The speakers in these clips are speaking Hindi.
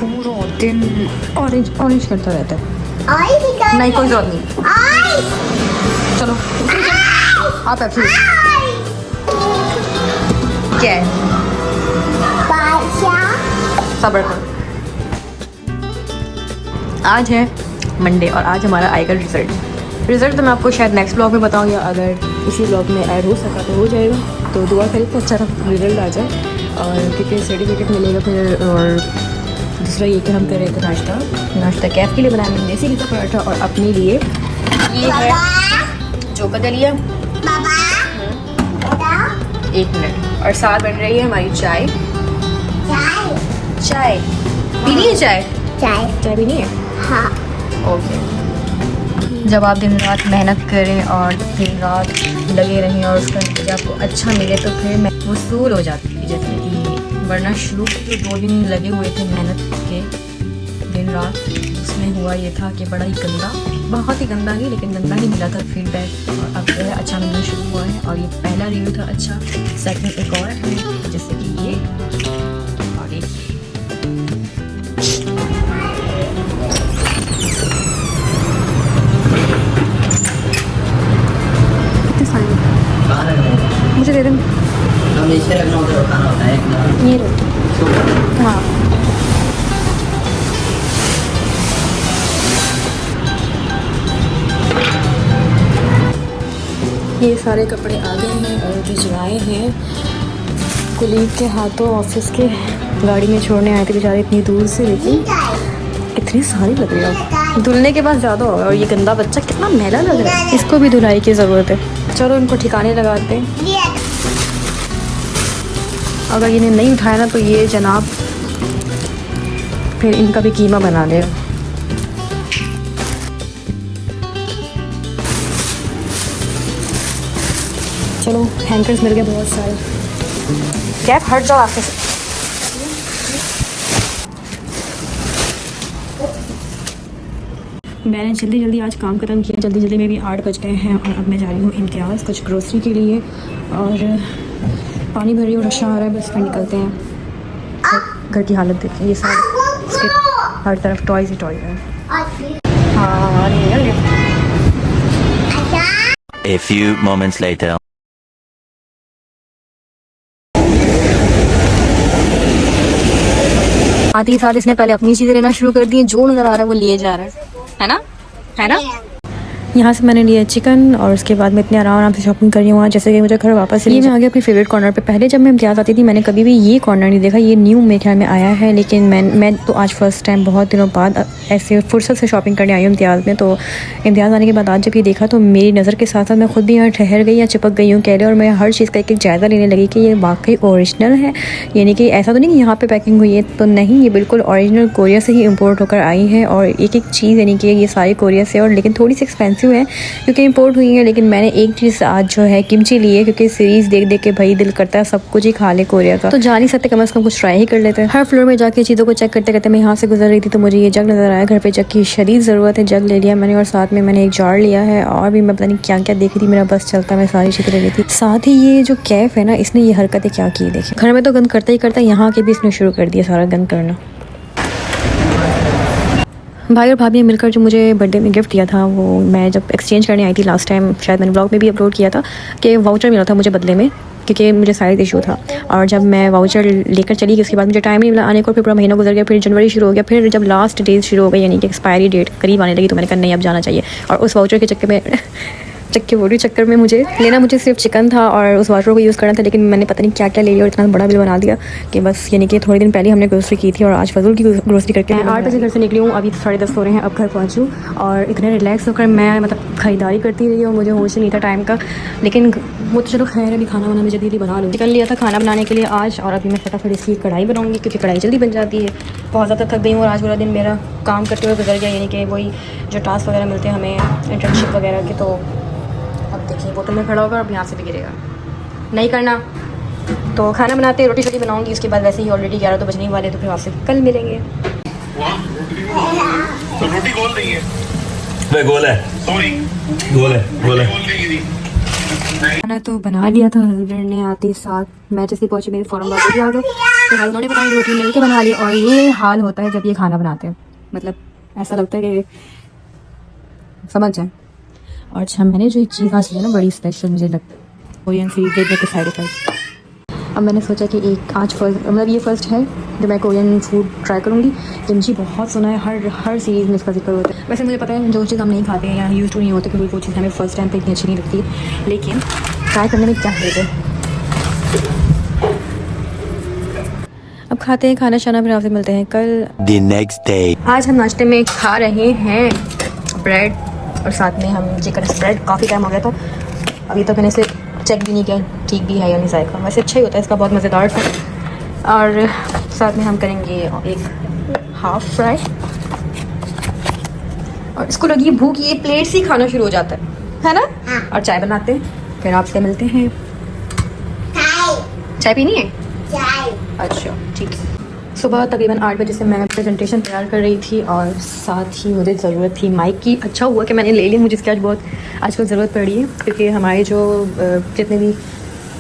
पूरा दिन ऑरेंज ऑरेंज करता रहता है। नहीं कोई जरूरत नहीं, चलो आप ऐसे क्या है, सब्र करो। आज है मंडे और आज हमारा आएगा रिज़ल्ट तो मैं आपको शायद नेक्स्ट ब्लॉग में बताऊँ, या अगर इसी ब्लॉग में ऐड हो सका तो हो जाएगा। तो दुआ करें तो अच्छा रिज़ल्ट आ जाए, और क्योंकि सर्टिफिकेट मिलेगा फिर। और दूसरा ये कि हम कर रहे थे नाश्ता कैफ के लिए बनाया मैंने देसी घी का पराठा, और अपने लिए ये है जो दलिया। एक मिनट। और साथ बन रही है हमारी चाय पीनी है, चाय पीनी है। हाँ। ओके। जब आप दिन रात मेहनत करें और दिन रात लगे रहें और उसका नतीजा आपको अच्छा मिले तो फिर मैं वसूल हो जाती है। जैसे कि वरना शुरू के जो 2 दिन लगे हुए थे मेहनत के दिन रात, उसमें हुआ ये था कि बड़ा ही गंदा, बहुत ही गंदा नहीं लेकिन गंदा ही मिला था फीडबैक। और अब जो है अच्छा मिलना शुरू हुआ है, और ये पहला रिव्यू था अच्छा। सेकंड एक और है जैसे कि ये, और एक मुझे दे दें। ये हाँ, ये सारे कपड़े आ गए हैं और भिजवाए हैं कुलीग के हाथों। ऑफिस के गाड़ी में छोड़ने आए थे बेचारे इतनी दूर से, लेकिन इतनी सारी लग रही है, धुलने के बाद ज़्यादा होगा। और ये गंदा बच्चा कितना मैला लग रहा है, इसको भी धुलाई की ज़रूरत है। चलो इनको ठिकाने लगाते हैं। अगर इन्हें नहीं उठाया ना तो ये जनाब फिर इनका भी कीमा बना देगा। चलो हैंकर्स मिल गए बहुत सारे। कैफ हट जाओ आपसे। मैंने जल्दी आज काम खत्म किया। जल्दी में भी 8 बज गए हैं और अब मैं जा रही हूँ इम्तियाज़ कुछ ग्रोसरी के लिए, और पानी भर रही हूँ, रशा आ रहा है, बस फिर निकलते हैं। घर की हालत देखें, ये सब इसके हर तरफ टॉयज़ ही टॉय है। हाँ A few moments later. आते ही साथ इसने पहले अपनी चीज़ें लेना शुरू कर दी। जो नज़र आ रहा है वो लिए जा रहा है ना? यहाँ से मैंने लिया चिकन, और उसके बाद मैं इतने आराम से शॉपिंग कर रही हूँ। जैसे कि मुझे घर वापस ये मैं आ गया अपनी फेवरेट कॉर्नर पे। पहले जब मैं इम्तियाज़ आती थी मैंने कभी भी ये कॉर्नर नहीं देखा, ये न्यू मेरे ख्याल में आया है। लेकिन मैं तो आज फर्स्ट टाइम बहुत दिनों बाद ऐसे फुर्सत से शॉपिंग करने आई हूँ इम्तियाज़ में। तो इम्तियाज़ आने के बाद आज जब ये देखा तो मेरी नज़र के साथ साथ मैं खुद भी यहाँ ठहर गई या चिपक गई हूँ कह रहे। और मैं हर चीज़ का एक जायज़ा लेने लगी कि ये वाकई ओरिजिनल है, यानी कि ऐसा तो नहीं कि यहाँ पर पैकिंग हुई है, तो नहीं, ये बिल्कुल ओरिजिनल कोरिया से ही इम्पोर्ट होकर आई है। और एक चीज़ यानी कि ये सारी कोरिया से, और लेकिन थोड़ी सी एक्सपेंसिव है क्योंकि इंपोर्ट हुई है। लेकिन मैंने एक चीज़ आज जो है किमची ली है, क्योंकि सीरीज़ देख के भाई दिल करता है सब कुछ ही खा ले कोरिया का, तो जा नहीं सकते, कम से कम कुछ ट्राई ही कर लेते हैं। हर फ्लोर में जाके चीज़ों को चेक करते करते मैं यहाँ से गुजर रही थी तो मुझे ये जग नज़र आया। घर पे जग की शदीद ज़रूरत है, जग ले लिया मैंने, और साथ में मैंने एक जार लिया है। और भी मैं पता नहीं क्या क्या देख रही थी, मेरा बस चलता, मैं सारी चीज़ें ले ली थी। साथ ही ये जो कैफ है ना, इसने ये हरकतें क्या की देखी। घर में तो गंद करता ही करता, यहाँ के भी इसने शुरू कर दिया सारा गंद करना। भाई और भाभी ने मिलकर जो मुझे बर्थडे में गिफ्ट दिया था, वो मैं जब एक्सचेंज करने आई थी लास्ट टाइम, शायद मैंने ब्लॉग में भी अपलोड किया था कि वाउचर मिला था मुझे बदले में, क्योंकि मुझे साइज़ इशू था। और जब मैं वाउचर लेकर चली गई उसके बाद मुझे टाइम नहीं मिला आने को, फिर पूरा महीना गुजर गया, फिर जनवरी शुरू हो गया। फिर जब लास्ट डेज शुरू हो गई यानी कि एक्सपायरी डेट करीब आने लगी तो मैंने कहा नहीं अब जाना चाहिए। और उस वाउचर के चक्कर में मुझे सिर्फ चिकन था और उस वाटर को यूज़ करना था, लेकिन मैंने पता नहीं क्या क्या ले लिया और इतना बड़ा बिल बना दिया कि बस, यानी कि थोड़े दिन पहले हमने ग्रोसरी की थी और आज फजूल की ग्रोसरी करके 8 बजे घर से निकली हूँ। अभी 10:30 हो रहे हैं, अब घर पहुँचूँ और इतने रिलैक्स होकर मैं मतलब खरीदारी करती रही और मुझे होश नहीं था टाइम का। लेकिन वो तो चलो खैर है, अभी खाना वाना मैं जल्दी बना लूँ। चिकन लिया था खाना बनाने के लिए आज, और अभी मैं फटाफट इसकी कढ़ाई बनाऊँगी क्योंकि कढ़ाई जल्दी बन जाती है। बहुत ज़्यादा थक गई हूँ और आज पूरा दिन मेरा काम करते हुए गुजर गया, यानी कि वही जो टास्क वगैरह मिलते हैं हमें इंटर्नशिप वगैरह के। तो अब देखिए बोतल में खड़ा होगा, अब यहाँ से भी गिरेगा, नहीं करना। तो खाना बनाते रोटी शोटी बनाऊंगी, उसके बाद वैसे ही ऑलरेडी 11 तो बजने वाले, तो फिर आपसे कल मिलेंगे। रोटी गोल नहीं है, वे गोल है, सॉरी गोल है, गोल है। खाना तो बना लिया था हस्बैंड ने आते साथ, मैं जैसे पहुंची मेरे फॉर्म वाले भी आ गए फिलहाल उन्होंने बताई रोटी मिल के बना ली। और ये हाल होता है जब ये खाना बनाते हैं, मतलब ऐसा लगता है कि समझ जाए। और अच्छा, मैंने जो एक चीज़ हासिल है ना बड़ी स्पेशल मुझे लगता है, कोरियन फूड के साइड इफेक्ट। अब मैंने सोचा कि एक आज फर्स्ट, मतलब ये फर्स्ट है जो मैं कोरियन फूड ट्राई करूँगी। तो मुझे बहुत सुना है, हर सीरीज़ में इसका जिक्र होता है। वैसे मुझे पता है जो चीज़ हम नहीं खाते हैं या यूज़ टू नहीं होते, क्योंकि वो चीज़ हमें फर्स्ट टाइम पे इतनी अच्छी नहीं लगती, लेकिन ट्राई करने में क्या है। अब खाते हैं खाना शाना, फिर आपसे मिलते हैं कल। The next day. आज हम नाश्ते में खा रहे हैं ब्रेड और साथ में हम चिकन स्प्रेड। काफ़ी टाइम हो गया था, अभी तक मैंने इसे चेक भी नहीं किया ठीक भी है या नहीं जायका। वैसे अच्छा ही होता है इसका, बहुत मज़ेदार था। और साथ में हम करेंगे एक हाफ फ्राई। और इसको लगी भूख, ये प्लेट से ही खाना शुरू हो जाता है ना। और चाय बनाते हैं, फिर आपसे मिलते हैं। चाय पीनी है? अच्छा ठीक है। सुबह तकरीबन 8 बजे से मैं प्रेजेंटेशन तैयार कर रही थी और साथ ही मुझे ज़रूरत थी माइक की। अच्छा हुआ कि मैंने ले ली, मुझे इसकी आजकल ज़रूरत पड़ी है, क्योंकि हमारे जो जितने भी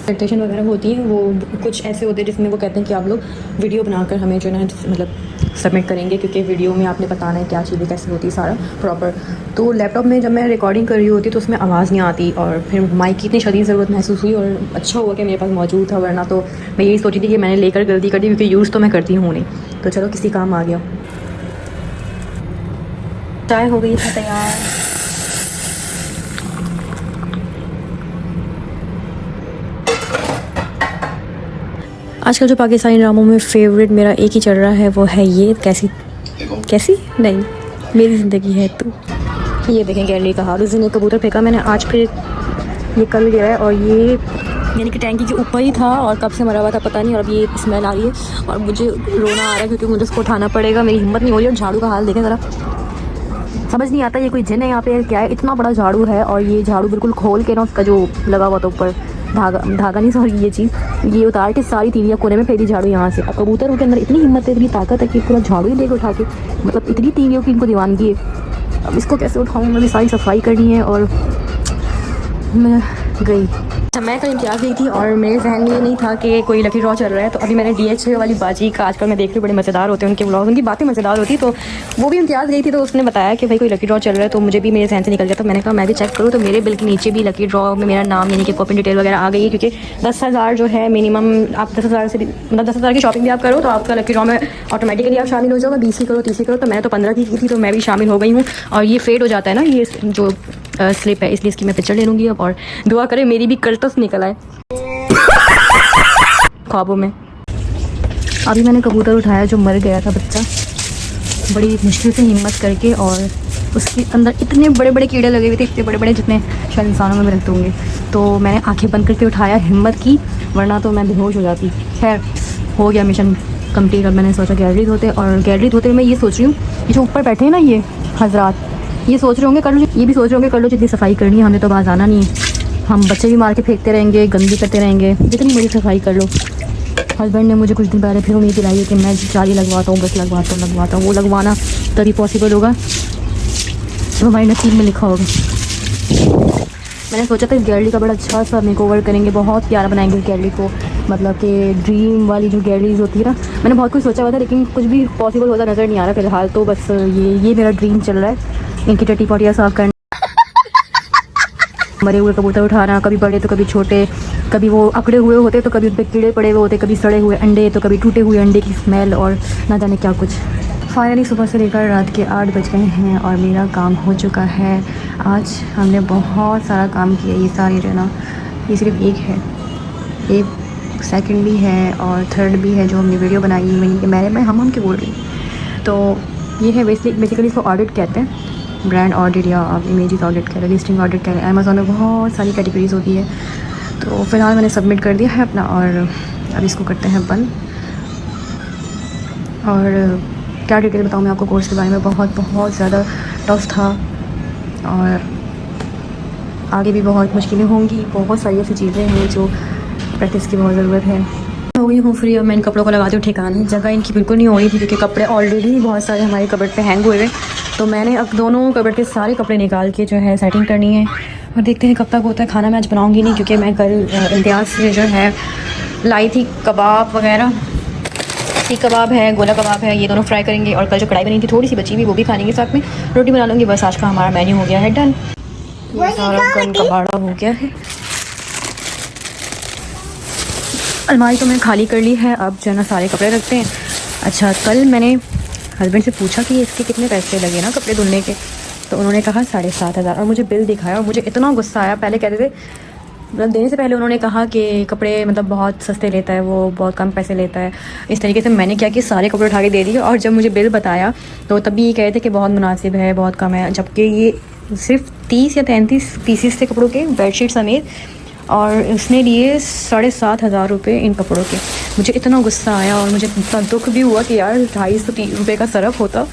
प्रेजेंटेशन वगैरह होती हैं वो कुछ ऐसे होते हैं जिसमें वो कहते हैं कि आप लोग वीडियो बनाकर हमें जो है मतलब सबमिट करेंगे, क्योंकि वीडियो में आपने बताना है क्या चीज़ें कैसे होती है सारा प्रॉपर। तो लैपटॉप में जब मैं रिकॉर्डिंग कर रही होती तो उसमें आवाज़ नहीं आती, और फिर माइक की इतनी शदीद ज़रूरत महसूस हुई। और अच्छा हुआ कि मेरे पास मौजूद था, वरना तो मैं यही सोची थी कि मैंने लेकर गलती कर दी, क्योंकि यूज़ तो मैं करती हूँ नहीं। तो चलो किसी काम आ गया। चाय हो गई है तैयार। आजकल जो पाकिस्तानी ड्रामों में फेवरेट मेरा एक ही चल रहा है, वो है ये कैसी नहीं मेरी ज़िंदगी है तू। ये देखें गैलरी का हाल। उस दिन एक कबूतर फेंका मैंने, आज फिर ये कल गया है, और ये यानी कि टैंकी के ऊपर ही था और कब से मरा हुआ था पता नहीं। और अब ये स्मेल आ रही है और मुझे रोना आ रहा है, क्योंकि मुझे उसको उठाना पड़ेगा, मेरी हिम्मत नहीं हो रही। और झाड़ू का हाल देखें ज़रा, समझ नहीं आता ये कोई जिन है यहाँ पे क्या है। इतना बड़ा झाड़ू है और ये झाड़ू बिल्कुल खोल के ना उसका जो लगा हुआ था ऊपर धागा नहीं, सॉरी ये चीज़ ये उतार के सारी तीलियाँ कोने में फेंकी झाड़ू यहाँ से। अब कबूतर के अंदर इतनी हिम्मत है, इतनी ताकत है कि पूरा झाड़ू ही लेकर उठा के, मतलब इतनी तीलियों की इनको दीवानगी है। अब इसको कैसे उठाऊँ, मैं भी सारी सफाई करनी है और मैं गई। अच्छा, मैं कल इम्तियाज़ गई थी और मेरे जहन में ये नहीं था कि कोई लकी ड्रॉ चल रहा है। तो अभी मैंने DH वाली बाजी का, आजकल मैं देख रही हूँ बड़े मज़ेदार होते हैं उनके व्लॉग, उनकी बातें मज़ेदार होती। तो वो भी इम्तियाज़ गई थी, तो उसने बताया कि भाई कोई लकी ड्रॉ चल रहा है। तो मुझे भी मेरे जहन से निकल गया, तो मैंने कहा मैं भी चेक करूँ। तो मेरे बिल के नीचे भी लकी ड्रॉ में मेरा नाम यानी कि पॉपिंग डिटेल वगैरह आ गई है, क्योंकि 10,000 जो है मिनिमम, आप 10,000 से भी मतलब 10,000 की शॉपिंग भी आप करो तो आपका लकी ड्रॉ में ऑटोमेटिकली आप शामिल हो जाओगे। 20 की करो, 30 की करो, तो मैंने तो 15 की थी, तो मैं भी शामिल हो गई हूँ। और ये फेड हो जाता है ना ये जो स्लिप है, इसलिए इसकी मैं पिक्चर ले लूँगी अब। और दुआ करें मेरी भी कर्तस निकल आए ख्वाबों में। अभी मैंने कबूतर उठाया जो मर गया था बच्चा, बड़ी मुश्किल से हिम्मत करके, और उसके अंदर इतने बड़े बड़े कीड़े लगे हुए थे, इतने बड़े बड़े जितने शायद इंसानों में भी रखते होंगे। तो मैंने आंखें बंद करके उठाया, हिम्मत की, वरना तो मैं बेहोश हो जाती। खैर हो गया मिशन कंप्लीट। और मैंने सोचा गैलरी धोते, और गैलरी धोते हुए मैं ये सोच रही हूँ, ये जो ऊपर बैठे हैं ना ये हजरात, ये सोच रहे होंगे कर लो, ये भी सोच रहे होंगे कर लो, जितनी सफाई करनी है, हमें तो बाहर आना नहीं है, हम बच्चे भी मार के फेंकते रहेंगे, गंदी करते रहेंगे, जितनी बड़ी सफाई कर लो। हस्बैंड ने मुझे कुछ दिन पहले फिर उम्मीद दिलाई है कि मैं जाली लगवाता हूँ, बस लगवाता हूँ। वो लगवाना तभी पॉसिबल होगा तो हमारे नसीब में लिखा होगा। मैंने सोचा था इस गैलरी का बड़ा अच्छा सा मेकओवर करेंगे, बहुत प्यारा बनाएंगे इस गैलरी को, मतलब कि ड्रीम वाली जो गैलरीज होती है ना। मैंने बहुत कुछ सोचा हुआ था, लेकिन कुछ भी पॉसिबल होता नज़र नहीं आ रहा फिलहाल। तो बस ये मेरा ड्रीम चल रहा है, इनकी टट्टी पॉटियाँ साफ़ करना, मरे हुए कबूतर उठाना, कभी बड़े तो कभी छोटे, कभी वो अकड़े हुए होते तो कभी उन पर कीड़े पड़े हुए होते, कभी सड़े हुए अंडे तो कभी टूटे हुए अंडे की स्मेल, और ना जाने क्या कुछ। फाइनली सुबह से लेकर रात के 8 बज गए हैं और मेरा काम हो चुका है। आज हमने बहुत सारा काम किया। ये सारी जो ना, ये सिर्फ एक है, एक सेकंड भी है और थर्ड भी है जो हमने वीडियो बनाई है, वहीं मैं हम के बोल रही। तो ये है बेसिकली इसको ऑडिट कहते हैं, ब्रांड ऑडिट या आप इमेजेस ऑडिट कह रहे, लिस्टिंग ऑडिट कह रहे। अमेज़ॉन में बहुत सारी कैटेगरीज होती है। तो फ़िलहाल मैंने सबमिट कर दिया है अपना, और अब इसको करते हैं बंद। और क्या डिटेल बताऊँ मैं आपको कोर्स के बारे में, बहुत ज़्यादा टफ था और आगे भी बहुत मुश्किलें होंगी। बहुत सारी ऐसी चीज़ें हैं जो प्रैक्टिस की बहुत ज़रूरत है। हो गई हूँ फ्री। अब मैं इन कपड़ों को लगाती हूँ ठिकाने। जगह इनकी बिल्कुल नहीं हो रही थी, क्योंकि कपड़े ऑलरेडी बहुत सारे हमारे कबर्ड पे हैंग हुए हुए। तो मैंने अब दोनों कबर्ड के सारे कपड़े निकाल के जो है सेटिंग करनी है, और देखते हैं कब तक होता है। खाना मैं आज बनाऊँगी नहीं, क्योंकि मैं कल इम्तियाज़ से जो है लाई थी कबाब वगैरह, सीख कबाब है, गोला कबाब है, ये दोनों फ्राई करेंगे। और कल जो कढ़ाई बनी थी थोड़ी सी बची हुई, वो भी खा लेंगे साथ में। रोटी बना लूँगी। बस आज का हमारा मेन्यू हो गया है डन। ये सारा गन कबाड़ा हो गया है। अलमारी तो मैंने खाली कर ली है। अब जो है ना सारे कपड़े रखते हैं। अच्छा, कल मैंने हस्बैंड से पूछा कि इसके कितने पैसे लगे ना कपड़े धुलने के, तो उन्होंने कहा 7,500। और मुझे बिल दिखाया और मुझे इतना गुस्सा आया। पहले कहते थे, मतलब देने से पहले उन्होंने कहा कि कपड़े मतलब बहुत सस्ते लेता है, वो बहुत कम पैसे लेता है। इस तरीके से मैंने क्या कि सारे कपड़े उठा के दे दिए। और जब मुझे बिल बताया तो तभी ये कह रहे थे कि बहुत मुनासिब है, बहुत कम है, जबकि ये सिर्फ 30 या 33 पीसीस थे कपड़ों के, बेडशीट समेत। और उसने लिए 7,500 रुपये इन कपड़ों के। मुझे इतना गुस्सा आया और मुझे इतना दुख भी हुआ कि यार 250 रुपये का सरफ होता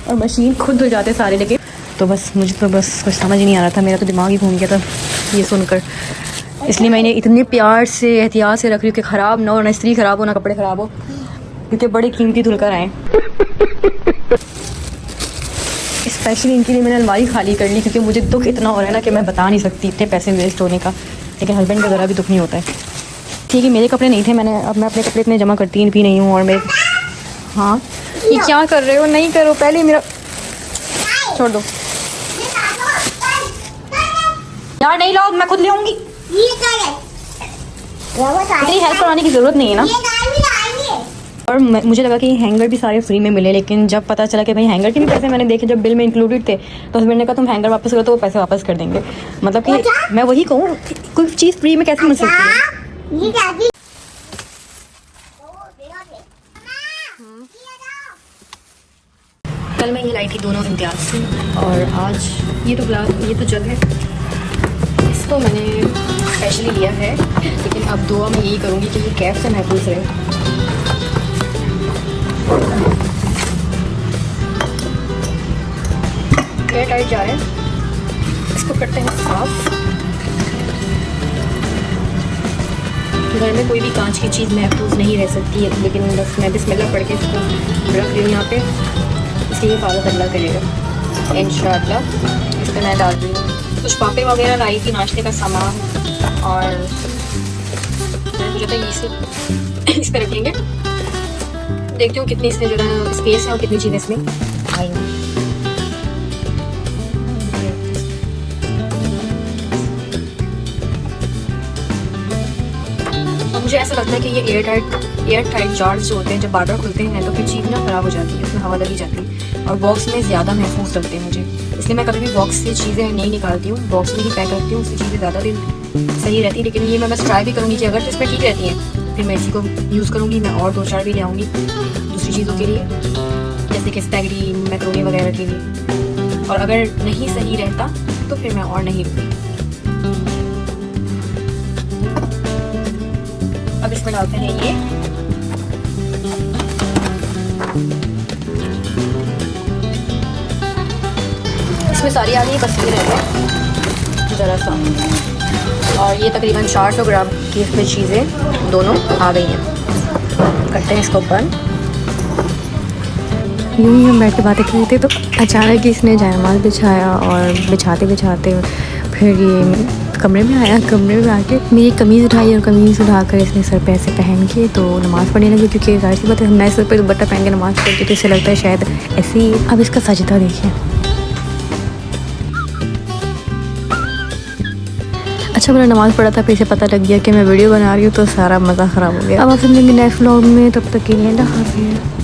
और मशीन खुद धुल जाते सारे लेके। तो बस मुझे तो बस कुछ समझ ही नहीं आ रहा था, मेरा तो दिमाग ही घूम गया था ये सुनकर। इसलिए मैंने इतने प्यार से एहतियात से रख रही हूँ कि ख़राब ना हो, ना इस्त्री ख़राब हो, ना कपड़े ख़राब हो, क्योंकि बड़े कीमती धुल कर आए। स्पेशली इनके लिए मैंने अलमारी खाली कर ली, क्योंकि मुझे दुख इतना हो रहा है ना कि मैं बता नहीं सकती इतने पैसे वेस्ट होने का। लेकिन हस्बैंड का ज़रा भी दुख नहीं होता है। ठीक है, मेरे कपड़े नहीं थे, मैं अपने कपड़े इतने जमा करती भी नहीं हूँ। और मेरे हाँ, ये क्या कर रहे हो? नहीं करो, पहले मेरा छोड़ दो यार। नहीं लो, मैं खुद ले आऊँगी। इतनी हेल्प कराने की ज़रूरत नहीं है ना। और मुझे लगा कि हैंगर भी सारे फ्री में मिले, लेकिन जब पता चला कि भाई हैंगर के भी पैसे मैंने देखे जब बिल में इंक्लूडेड थे, तो हस्बैंड ने कहा तुम हैंगर वापस करो तो वो पैसे वापस कर देंगे। मतलब कि मैं वही कहूँ, कोई चीज़ फ्री में कैसे मिल सकती है? कल मैं ये लाई थी दोनों इम्तियाज से, और आज ये तो जग है, इसको मैंने स्पेशली लिया है। लेकिन अब दुआ मैं यही करूँगी कि ये कैप से महफूज रहे। एयर टाइट जा रहा है, इसको करते हैं साफ। घर में कोई भी कांच की चीज़ महफूज नहीं रह सकती है, लेकिन बस मैं बिस्मिल्लाह पढ़ के इसको रख रही हूँ यहाँ पे। इसलिए हिफाजत अल्लाह करेगा इंशाअल्लाह। इस पर मैं डाल रही हूँ कुछ पापे वगैरह लाई थी, नाश्ते का सामान, और मुझे तो इसे इस पर रख लेंगे। देखती हूँ कितनी इसमें जो है स्पेस है और कितनी चीज़ें इसमें आएंगी। मुझे ऐसा लगता है कि ये एयर टाइट जार्स जो होते हैं जब बार बार खुलते हैं तो फिर चीज़ ना ख़राब हो जाती है, इसमें हवा लगी जाती है, और बॉक्स में ज़्यादा महफूज लगते हैं मुझे। इसलिए मैं कभी भी बॉक्स से चीज़ें नहीं निकालती हूँ, बॉक्स में ही पैक रखती हूँ, उससे चीज़ें ज़्यादा दिन सही रहती है। लेकिन ये मैं बस ट्राई भी करूँगी कि अगर तो इसमें ठीक रहती है फिर मैं इसी को यूज़ करूँगी। मैं और 2-4 भी ले आऊँगी दूसरी चीज़ों के लिए, जैसे कि स्पैगेटी, मैक्रोनी वगैरह के लिए। और अगर नहीं सही रहता तो फिर मैं और नहीं लूँगी। अब इसमें डालते हैं ये इसमें सारी आ गई, बस ये रह गया ज़रा सा। और ये तकरीबन 400 ग्राम की इसमें चीज़ें दोनों आ गई हैं। करते हैं इसको बंद। यूँ ही हम बैठ के बातें कर रहे थे तो अचानक ही इसने जायमाल बिछाया, और बिछाते फिर ये कमरे में आया। कमरे में आके मेरी कमीज़ उठाई और कमीज़ उठाकर इसने सर पे ऐसे पहन के तो नमाज़ पढ़ने लगी, क्योंकि जाहिर सी बात है नए सर पे दुपट्टा पहन के नमाज़ पढ़ती तो इसे लगता है शायद ऐसे ही। अब इसका सजदा देखिए। अच्छा मैंने नमाज़ पढ़ा था, फिर इसे पता लग गया कि मैं वीडियो बना रही हूँ, तो सारा मज़ा ख़राब हो गया। अब आपसे मिलेंगे नेक्स्ट व्लॉग में, तब तक के लिए अल्लाह हाफ़िज़।